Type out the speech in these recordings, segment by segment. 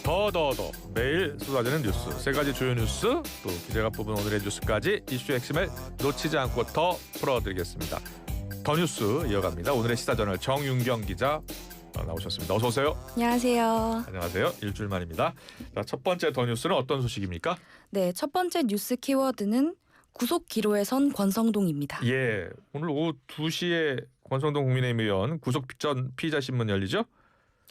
더더더 매일 쏟아지는 뉴스, 세 가지 주요 뉴스, 또 기자가 뽑은 오늘의 뉴스까지 이슈 핵심을 놓치지 않고 더 풀어드리겠습니다. 더 뉴스 이어갑니다. 오늘의 시사저널 정윤경 기자 나오셨습니다. 어서 오세요. 안녕하세요. 안녕하세요. 일주일 만입니다. 자, 첫 번째 더 뉴스는 어떤 소식입니까? 네, 첫 번째 뉴스 키워드는 구속 기로에 선 권성동입니다. 예, 오늘 오후 2시에 권성동 국민의힘 의원 구속 전 피의자 신문 열리죠?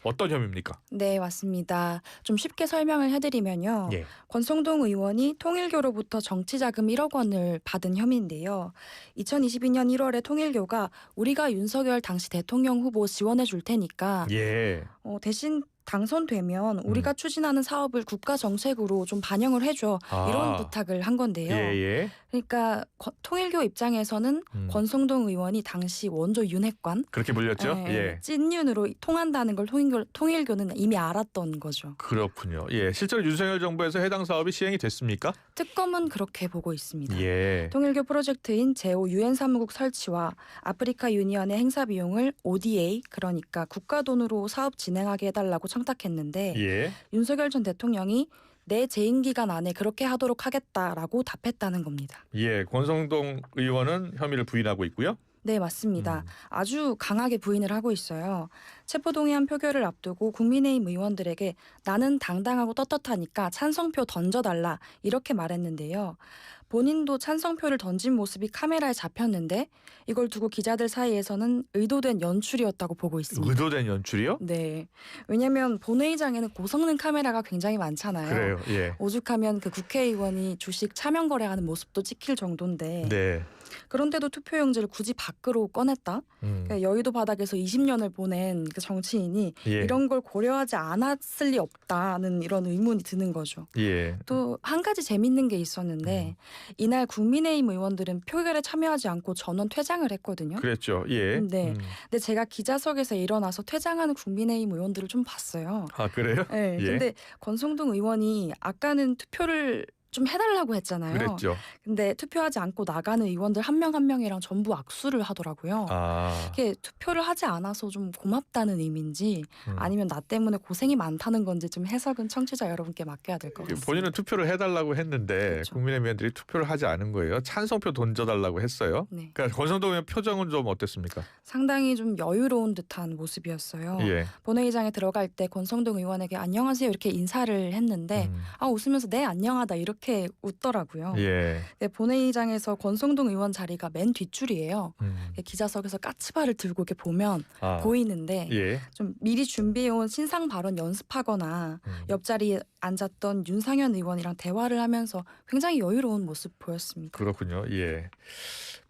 어떤 혐의입니까? 네, 맞습니다. 좀 쉽게 설명을 해드리면요. 예. 권성동 의원이 통일교로부터 정치자금 1억 원을 받은 혐의인데요. 2022년 1월에 통일교가 우리가 윤석열 당시 대통령 후보 지원해 줄 테니까 예. 대신 당선되면 우리가 추진하는 사업을 국가 정책으로 좀 반영을 해줘 이런 부탁을 한 건데요. 예. 그러니까 통일교 입장에서는 권성동 의원이 당시 원조 윤핵관 그렇게 불렸죠? 예. 찐윤으로 통한다는 걸 통일교는 이미 알았던 거죠. 그렇군요. 예, 실제로 윤석열 정부에서 해당 사업이 시행이 됐습니까? 특검은 그렇게 보고 있습니다. 예. 통일교 프로젝트인 제5 유엔 사무국 설치와 아프리카 유니언의 행사 비용을 ODA 그러니까 국가 돈으로 사업 진행하게 해달라고 청탁했는데 예. 윤석열 전 대통령이 내 재임 기간 안에 그렇게 하도록 하겠다라고 답했다는 겁니다. 예, 권성동 의원은 혐의를 부인하고 있고요. 네, 맞습니다. 아주 강하게 부인을 하고 있어요. 체포동의안 표결을 앞두고 국민의힘 의원들에게 나는 당당하고 떳떳하니까 찬성표 던져달라 이렇게 말했는데요. 본인도 찬성표를 던진 모습이 카메라에 잡혔는데 이걸 두고 기자들 사이에서는 의도된 연출이었다고 보고 있습니다. 의도된 연출이요? 네, 왜냐하면 본회의장에는 고성능 카메라가 굉장히 많잖아요. 그래요. 예. 오죽하면 그 국회의원이 주식 차명 거래하는 모습도 찍힐 정도인데 네. 그런데도 투표용지를 굳이 밖으로 꺼냈다? 그러니까 여의도 바닥에서 20년을 보낸 그 정치인이 예. 이런 걸 고려하지 않았을 리 없다는 이런 의문이 드는 거죠. 예. 또 한 가지 재밌는 게 있었는데 이날 국민의힘 의원들은 표결에 참여하지 않고 전원 퇴장을 했거든요. 그랬죠. 예. 네. 근데 제가 기자석에서 일어나서 퇴장하는 국민의힘 의원들을 좀 봤어요. 아, 그래요? 네. 예. 근데 권성동 의원이 아까는 투표를 좀 해달라고 했잖아요. 그랬죠. 근데 투표하지 않고 나가는 의원들 한 명 한 명이랑 전부 악수를 하더라고요. 아. 이게 투표를 하지 않아서 좀 고맙다는 의미인지 아니면 나 때문에 고생이 많다는 건지 좀 해석은 청취자 여러분께 맡겨야 될 것 같습니다. 본인은 투표를 해달라고 했는데 그렇죠. 국민의힘 의원들이 투표를 하지 않은 거예요. 찬성표 던져달라고 했어요. 네. 그러니까 권성동 의원 표정은 좀 어땠습니까? 상당히 좀 여유로운 듯한 모습이었어요. 예. 본회의장에 들어갈 때 권성동 의원에게 안녕하세요 이렇게 인사를 했는데 웃으면서 네 안녕하다 이렇게 웃더라고요. 예. 네, 본회의장에서 권성동 의원 자리가 맨 뒷줄이에요. 기자석에서 까치발을 들고 이렇게 보면 보이는데 예. 좀 미리 준비해온 신상 발언 연습하거나 옆자리에 앉았던 윤상현 의원이랑 대화를 하면서 굉장히 여유로운 모습 보였습니다. 그렇군요. 예.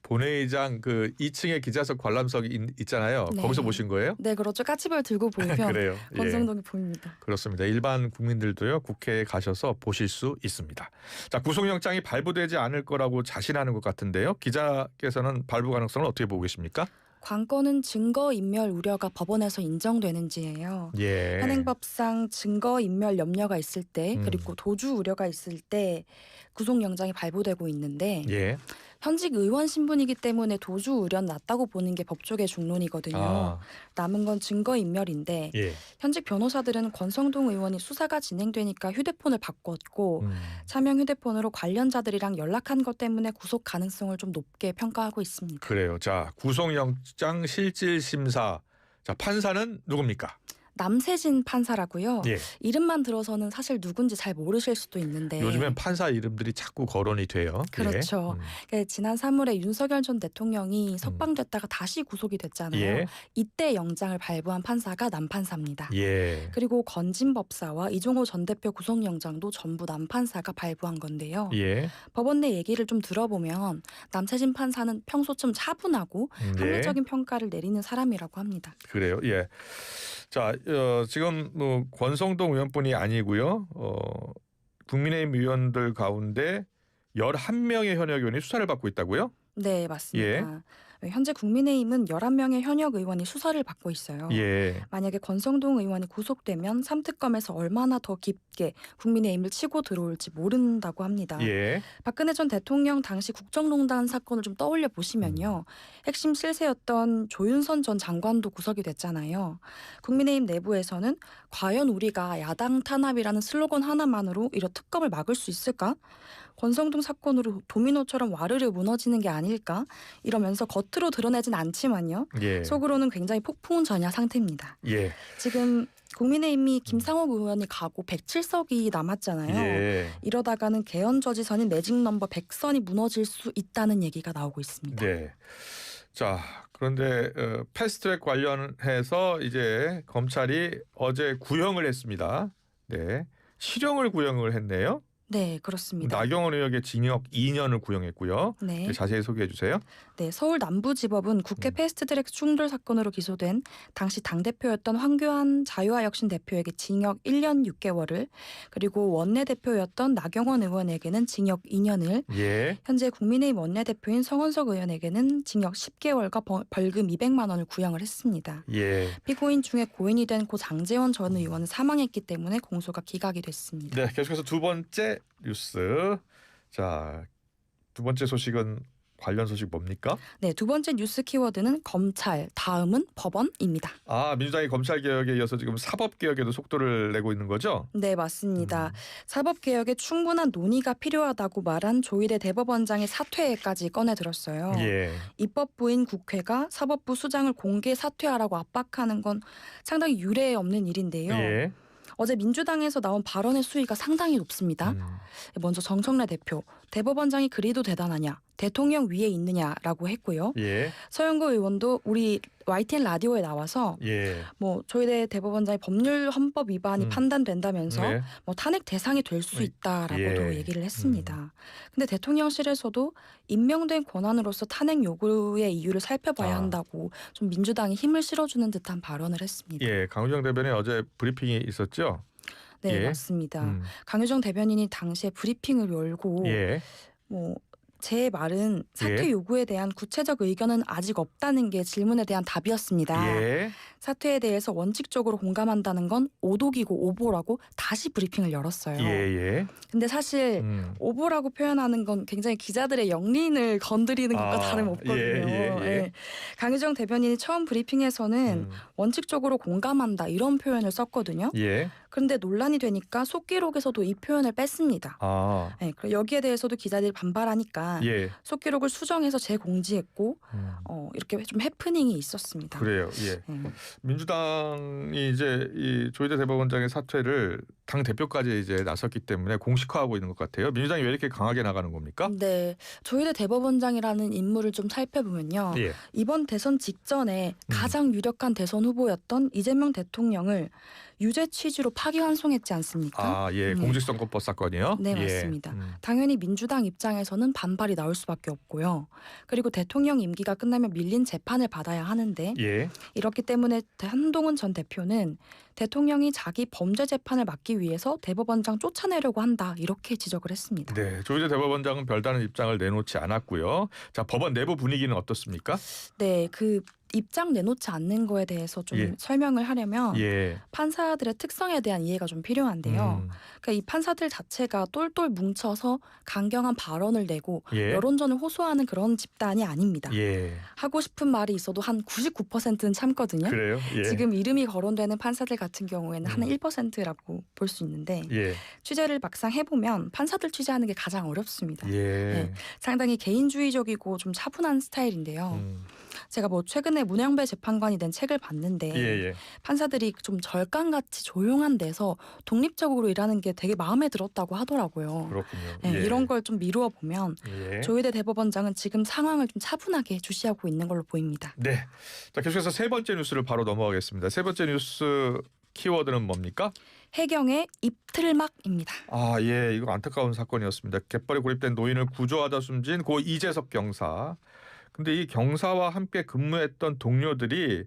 본회의장 그 2층에 기자석 관람석이 있잖아요. 네. 거기서 보신 거예요? 네, 그렇죠. 까치발 들고 보이면 그래요. 권성동이 보입니다. 그렇습니다. 일반 국민들도요 국회에 가셔서 보실 수 있습니다. 자, 구속영장이 발부되지 않을 거라고 자신하는 것 같은데요. 기자께서는 발부 가능성을 어떻게 보고 계십니까? 관건은 증거인멸 우려가 법원에서 인정되는지예요. 예. 현행법상 증거인멸 염려가 있을 때 그리고 도주 우려가 있을 때 구속영장이 발부되고 있는데 예. 현직 의원 신분이기 때문에 도주 우려는 낮다고 보는 게 법조계 중론이거든요. 남은 건 증거인멸인데 예. 현직 변호사들은 권성동 의원이 수사가 진행되니까 휴대폰을 바꿨고 차명 휴대폰으로 관련자들이랑 연락한 것 때문에 구속 가능성을 좀 높게 평가하고 있습니다. 그래요. 자, 구속영장 실질심사. 자, 판사는 누굽니까? 남세진 판사라고요. 예. 이름만 들어서는 사실 누군지 잘 모르실 수도 있는데 요즘엔 판사 이름들이 자꾸 거론이 돼요. 그렇죠. 예. 지난 3월에 윤석열 전 대통령이 석방됐다가 다시 구속이 됐잖아요. 예. 이때 영장을 발부한 판사가 남판사입니다. 예. 그리고 건진 법사와 이종호 전 대표 구속영장도 전부 남판사가 발부한 건데요. 예. 법원 내 얘기를 좀 들어보면 남세진 판사는 평소 좀 차분하고 합리적인 평가를 내리는 사람이라고 합니다. 그래요. 예. 자, 지금 뭐 권성동 의원뿐이 아니고요. 국민의힘 의원들 가운데 11명의 현역 의원이 수사를 받고 있다고요? 네, 맞습니다. 예. 현재 국민의힘은 11명의 현역 의원이 수사를 받고 있어요. 예. 만약에 권성동 의원이 구속되면 3특검에서 얼마나 더 깊게 국민의힘을 치고 들어올지 모른다고 합니다. 예. 박근혜 전 대통령 당시 국정농단 사건을 좀 떠올려 보시면요. 핵심 실세였던 조윤선 전 장관도 구속이 됐잖아요. 국민의힘 내부에서는 과연 우리가 야당 탄압이라는 슬로건 하나만으로 이런 특검을 막을 수 있을까? 권성동 사건으로 도미노처럼 와르르 무너지는 게 아닐까? 이러면서 겉으로 드러내진 않지만요. 예. 속으로는 굉장히 폭풍 전야 상태입니다. 예. 지금 국민의힘이 김상옥 의원이 가고 107석이 남았잖아요. 예. 이러다가는 개헌 저지선인 매직 넘버 100선이 무너질 수 있다는 얘기가 나오고 있습니다. 네. 자, 그런데 패스트트랙 관련해서 이제 검찰이 어제 구형을 했습니다. 네. 실형을 구형을 했네요. 네, 그렇습니다. 나경원 의원의 징역 2년을 구형했고요. 네. 자세히 소개해 주세요. 네, 서울 남부지법은 국회 패스트트랙 충돌 사건으로 기소된 당시 당대표였던 황교안 자유화혁신 대표에게 징역 1년 6개월을 그리고 원내대표였던 나경원 의원에게는 징역 2년을 예. 현재 국민의힘 원내대표인 성원석 의원에게는 징역 10개월과 벌금 200만 원을 구형을 했습니다. 예. 피고인 중에 고인이 된 고 장제원 전 의원은 사망했기 때문에 공소가 기각이 됐습니다. 네, 계속해서 두 번째 뉴스. 자, 두 번째 소식은 관련 소식 뭡니까? 네, 두 번째 뉴스 키워드는 검찰, 다음은 법원입니다. 아, 민주당이 검찰 개혁에 이어서 지금 사법 개혁에도 속도를 내고 있는 거죠? 네, 맞습니다. 사법개혁에 충분한 논의가 필요하다고 말한 조희대 대법원장의 사퇴까지 꺼내들었어요. 예. 입법부인 국회가 사법부 수장을 공개 사퇴하라고 압박하는 건 상당히 유례 없는 일인데요. 예. 어제 민주당에서 나온 발언의 수위가 상당히 높습니다. 먼저 정청래 대표, 대법원장이 그리도 대단하냐, 대통령 위에 있느냐라고 했고요. 예. 서영구 의원도 우리 YTN 라디오에 나와서 예. 뭐 저희대 대법원장이 법률 헌법 위반이 판단된다면서 네. 뭐 탄핵 대상이 될 수 있다라고도 예. 얘기를 했습니다. 근데 대통령실에서도 임명된 권한으로서 탄핵 요구의 이유를 살펴봐야 한다고 좀 민주당이 힘을 실어주는 듯한 발언을 했습니다. 예. 강우정 대변인 어제 브리핑이 있었죠? 네, 예. 맞습니다. 강효정 대변인이 당시에 브리핑을 열고 예. 뭐 제 말은 사퇴 예. 요구에 대한 구체적 의견은 아직 없다는 게 질문에 대한 답이었습니다. 예. 사퇴에 대해서 원칙적으로 공감한다는 건 오독이고 오보라고 다시 브리핑을 열었어요. 예. 근데 사실 오보라고 표현하는 건 굉장히 기자들의 영린을 건드리는 것과 다름없거든요. 예. 강유정 대변인이 처음 브리핑에서는 원칙적으로 공감한다 이런 표현을 썼거든요. 예. 그런데 논란이 되니까 속기록에서도 이 표현을 뺐습니다. 아. 네, 여기에 대해서도 기자들이 반발하니까 예. 속기록을 수정해서 재공지했고 이렇게 좀 해프닝이 있었습니다. 그래요. 예. 민주당이 이제 이 조희대 대법원장의 사퇴를 당 대표까지 이제 나섰기 때문에 공식화하고 있는 것 같아요. 민주당이 왜 이렇게 강하게 나가는 겁니까? 네, 조희대 대법원장이라는 인물을 좀 살펴보면요. 예. 이번 대선 직전에 가장 유력한 대선 후보였던 이재명 대통령을 유죄 취지로 파기환송했지 않습니까? 아, 예. 공직선거법 사건이요? 네, 예. 맞습니다. 당연히 민주당 입장에서는 반발이 나올 수밖에 없고요. 그리고 대통령 임기가 끝나면 밀린 재판을 받아야 하는데 예. 이렇기 때문에 한동훈 전 대표는 대통령이 자기 범죄 재판을 막기 위해서 대법원장 쫓아내려고 한다 이렇게 지적을 했습니다. 네, 조희대 대법원장은 별다른 입장을 내놓지 않았고요. 자, 법원 내부 분위기는 어떻습니까? 네, 그 입장 내놓지 않는 거에 대해서 좀 예. 설명을 하려면 예. 판사들의 특성에 대한 이해가 좀 필요한데요. 그러니까 이 판사들 자체가 똘똘 뭉쳐서 강경한 발언을 내고 예. 여론전을 호소하는 그런 집단이 아닙니다. 예. 하고 싶은 말이 있어도 한 99%는 참거든요. 그래요? 예. 지금 이름이 거론되는 판사들 같은 경우에는 한 1%라고 볼 수 있는데 예. 취재를 막상 해보면 판사들 취재하는 게 가장 어렵습니다. 예. 네, 상당히 개인주의적이고 좀 차분한 스타일인데요. 제가 뭐 최근에 문영배 재판관이 낸 책을 봤는데 예. 판사들이 좀 절간같이 조용한 데서 독립적으로 일하는 게 되게 마음에 들었다고 하더라고요. 그렇군요. 네, 예. 이런 걸 좀 미루어 보면 예. 조희대 대법원장은 지금 상황을 좀 차분하게 주시하고 있는 걸로 보입니다. 네. 자, 계속해서 세 번째 뉴스를 바로 넘어가겠습니다. 세 번째 뉴스 키워드는 뭡니까? 해경의 입틀막입니다. 아, 예. 이거 안타까운 사건이었습니다. 갯벌에 고립된 노인을 구조하다 숨진 고 이재석 경사. 근데 이 경사와 함께 근무했던 동료들이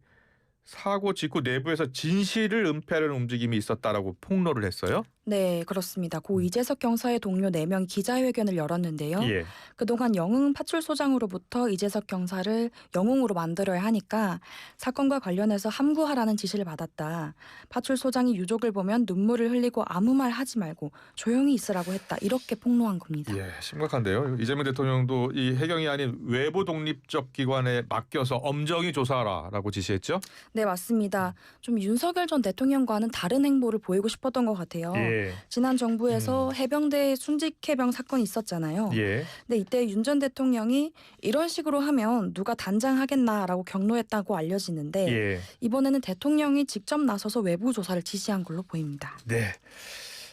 사고 직후 내부에서 진실을 은폐하려는 움직임이 있었다라고 폭로를 했어요. 네, 그렇습니다. 고 이재석 경사의 동료 4명 기자회견을 열었는데요. 예. 그동안 영흥 파출소장으로부터 이재석 경사를 영웅으로 만들어야 하니까 사건과 관련해서 함구하라는 지시를 받았다. 파출소장이 유족을 보면 눈물을 흘리고 아무 말 하지 말고 조용히 있으라고 했다. 이렇게 폭로한 겁니다. 예, 심각한데요. 이재명 대통령도 이 해경이 아닌 외부 독립적 기관에 맡겨서 엄정히 조사하라라고 지시했죠. 네, 맞습니다. 좀 윤석열 전 대통령과는 다른 행보를 보이고 싶었던 것 같아요. 예. 지난 정부에서 해병대 순직 해병 사건이 있었잖아요. 예. 근데 이때 윤 전 대통령이 이런 식으로 하면 누가 단장하겠나라고 경로했다고 알려지는데 예. 이번에는 대통령이 직접 나서서 외부 조사를 지시한 걸로 보입니다. 네.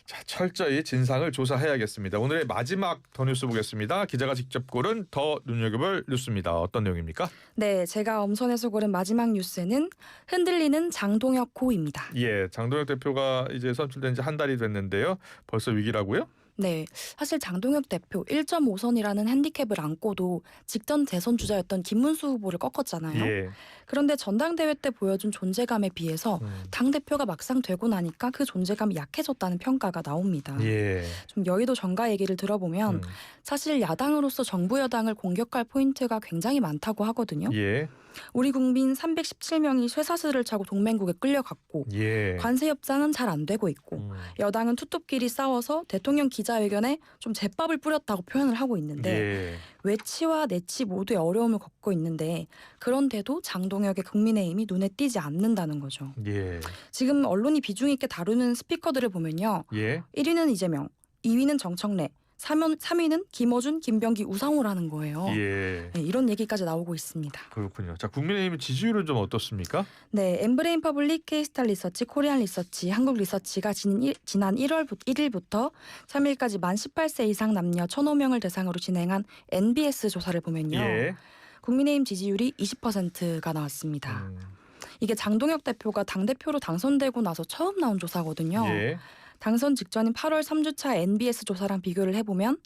자, 철저히 진상을 조사해야겠습니다. 오늘의 마지막 더 뉴스 보겠습니다. 기자가 직접 고른 더 눈여겨볼 뉴스입니다. 어떤 내용입니까? 네, 제가 엄선해서 고른 마지막 뉴스는 흔들리는 장동혁 호입니다. 예, 장동혁 대표가 이제 선출된 지 한 달이 됐는데요. 벌써 위기라고요? 네, 사실 장동혁 대표 1.5선이라는 핸디캡을 안고도 직전 대선 주자였던 김문수 후보를 꺾었잖아요. 예. 그런데 전당대회 때 보여준 존재감에 비해서 당대표가 막상 되고 나니까 그 존재감이 약해졌다는 평가가 나옵니다. 예. 좀 여의도 정가 얘기를 들어보면 사실 야당으로서 정부 여당을 공격할 포인트가 굉장히 많다고 하거든요. 예. 우리 국민 317명이 쇠사슬을 차고 동맹국에 끌려갔고 예. 관세 협상은 잘 안 되고 있고 여당은 투톱끼리 싸워서 대통령 기자회견에 좀 제밥을 뿌렸다고 표현을 하고 있는데 예. 외치와 내치 모두의 어려움을 겪고 있는데 그런데도 장동혁의 국민의힘이 눈에 띄지 않는다는 거죠. 예. 지금 언론이 비중 있게 다루는 스피커들을 보면요. 예. 1위는 이재명, 2위는 정청래, 3위는 김어준, 김병기, 우상호라는 거예요. 예. 네, 이런 얘기까지 나오고 있습니다. 그렇군요. 자, 국민의힘 지지율은 좀 어떻습니까? 네, 엠브레인 퍼블릭, K스타 리서치, 코리안 리서치, 한국 리서치가 지난 1월 1일부터 3일까지 만 18세 이상 남녀 1,005명을 대상으로 진행한 NBS 조사를 보면요. 예. 국민의힘 지지율이 20%가 나왔습니다. 이게 장동혁 대표가 당대표로 당선되고 나서 처음 나온 조사거든요. 예. 당선 직전인 8월 3주차 NBS 조사랑 비교를 해보면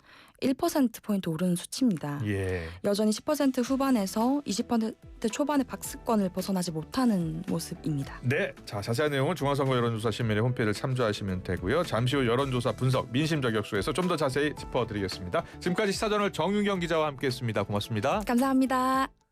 1%포인트 오르는 수치입니다. 예. 여전히 10% 후반에서 20% 초반의 박스권을 벗어나지 못하는 모습입니다. 네, 자 자세한 내용은 중앙선거 여론조사 신문의 홈페이지를 참조하시면 되고요. 잠시 후 여론조사 분석 민심 저격수에서 좀 더 자세히 짚어드리겠습니다. 지금까지 시사저널 정윤경 기자와 함께했습니다. 고맙습니다. 감사합니다.